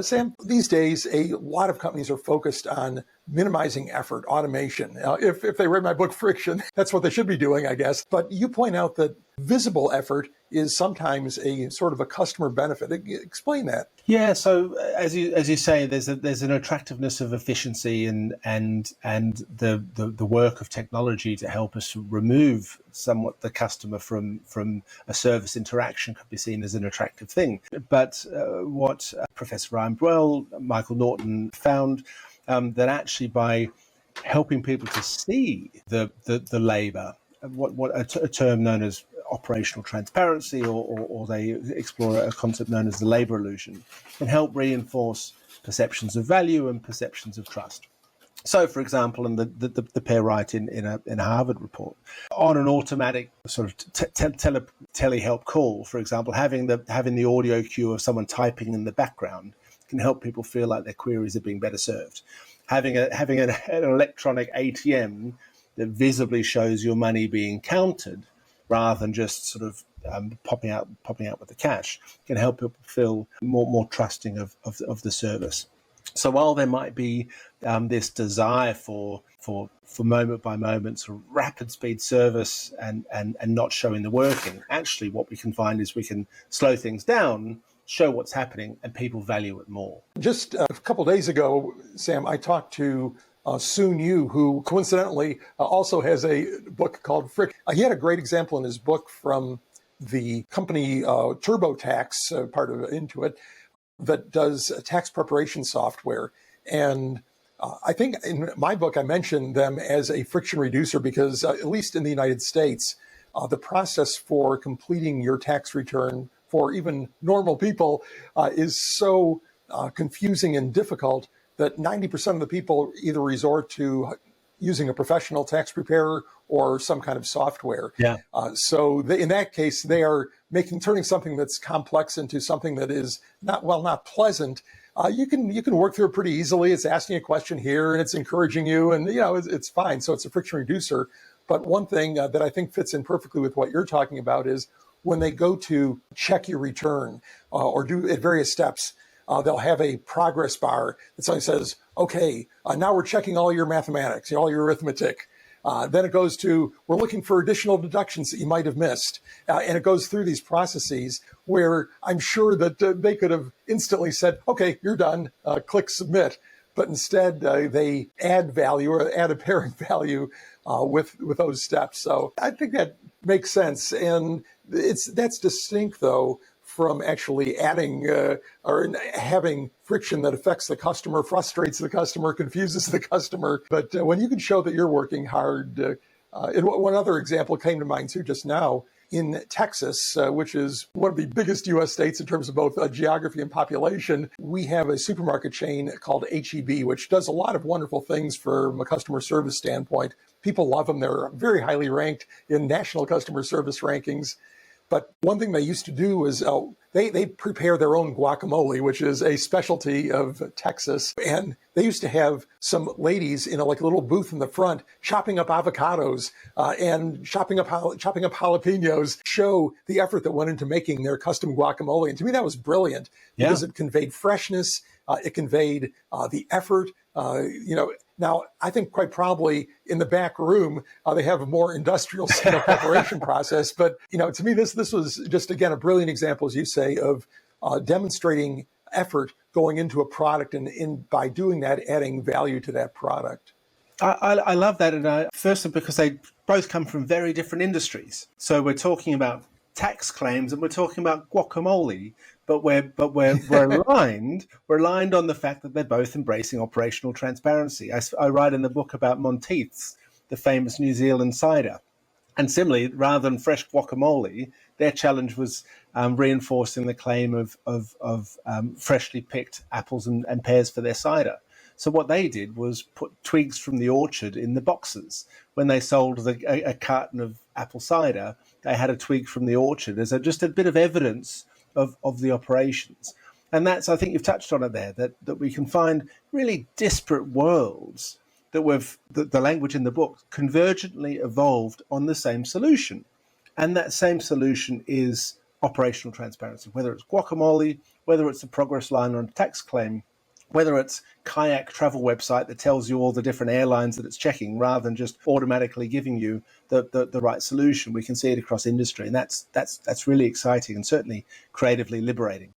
Sam, these days, a lot of companies are focused on minimizing effort, automation. If they read my book, Friction, that's what they should be doing, I guess. But you point out that visible effort is sometimes a sort of a customer benefit. Explain that. Yeah, so as you say, there's an attractiveness of efficiency and the work of technology to help us remove somewhat the customer from a service interaction could be seen as an attractive thing. But what Professor Ryan Broel, Michael Norton found that actually by helping people to see the labour, what a term known as operational transparency, or they explore a concept known as the labour illusion, can help reinforce perceptions of value and perceptions of trust. So, for example, and the pair write in a Harvard report, on an automatic sort of telehelp call, for example, having the audio cue of someone typing in the background can help people feel like their queries are being better served. Having an electronic ATM that visibly shows your money being counted, rather than just sort of popping out with the cash, can help people feel more trusting of the service. So while there might be this desire for moment by moment sort of rapid speed service and not showing the working, actually what we can find is we can slow things down, show what's happening, and people value it more. Just a couple of days ago, Sam, I talked to Soon Yu, who coincidentally also has a book called Friction. He had a great example in his book from the company TurboTax, part of Intuit, that does tax preparation software. And I think in my book, I mentioned them as a friction reducer because, at least in the United States, the process for completing your tax return for even normal people is so confusing and difficult that 90% of the people either resort to using a professional tax preparer or some kind of software. Yeah. So in that case, they are turning something that's complex into something that is not pleasant. You can work through it pretty easily. It's asking a question here and it's encouraging you, and it's fine. So it's a friction reducer. But one thing that I think fits in perfectly with what you're talking about is when they go to check your return or do at various steps, they'll have a progress bar that suddenly says, okay, now we're checking all your mathematics, all your arithmetic. Then it goes to, we're looking for additional deductions that you might have missed. And it goes through these processes where I'm sure that they could have instantly said, okay, you're done, click submit. But instead, they add value or add apparent value with those steps. So I think that makes sense. And that's distinct, though, from actually adding or having friction that affects the customer, frustrates the customer, confuses the customer. But when you can show that you're working hard, and one other example came to mind too just now, in Texas, which is one of the biggest U.S. states in terms of both geography and population, we have a supermarket chain called H-E-B, which does a lot of wonderful things from a customer service standpoint. People love them. They're very highly ranked in national customer service rankings. But one thing they used to do is they prepare their own guacamole, which is a specialty of Texas. And they used to have some ladies in a little booth in the front chopping up avocados and chopping up jalapenos, show the effort that went into making their custom guacamole. And to me, that was brilliant because it conveyed freshness. It conveyed the effort. Now, I think quite probably in the back room, they have a more industrial preparation process. But, to me, this was just, again, a brilliant example, as you say, of demonstrating effort going into a product and by doing that, adding value to that product. I love that. And firstly, because they both come from very different industries. So we're talking about tax claims and we're talking about guacamole. But we're aligned. We're aligned on the fact that they're both embracing operational transparency. I write in the book about Monteith's, the famous New Zealand cider, and similarly, rather than fresh guacamole, their challenge was reinforcing the claim of freshly picked apples and pears for their cider. So what they did was put twigs from the orchard in the boxes. When they sold a carton of apple cider, they had a twig from the orchard as just a bit of evidence of the operations. And that's, I think you've touched on it there, that we can find really disparate worlds that the language in the book convergently evolved on the same solution. And that same solution is operational transparency, whether it's guacamole, whether it's a progress line on a tax claim, whether it's kayak travel website that tells you all the different airlines that it's checking rather than just automatically giving you the right solution. We can see it across industry, and that's really exciting and certainly creatively liberating.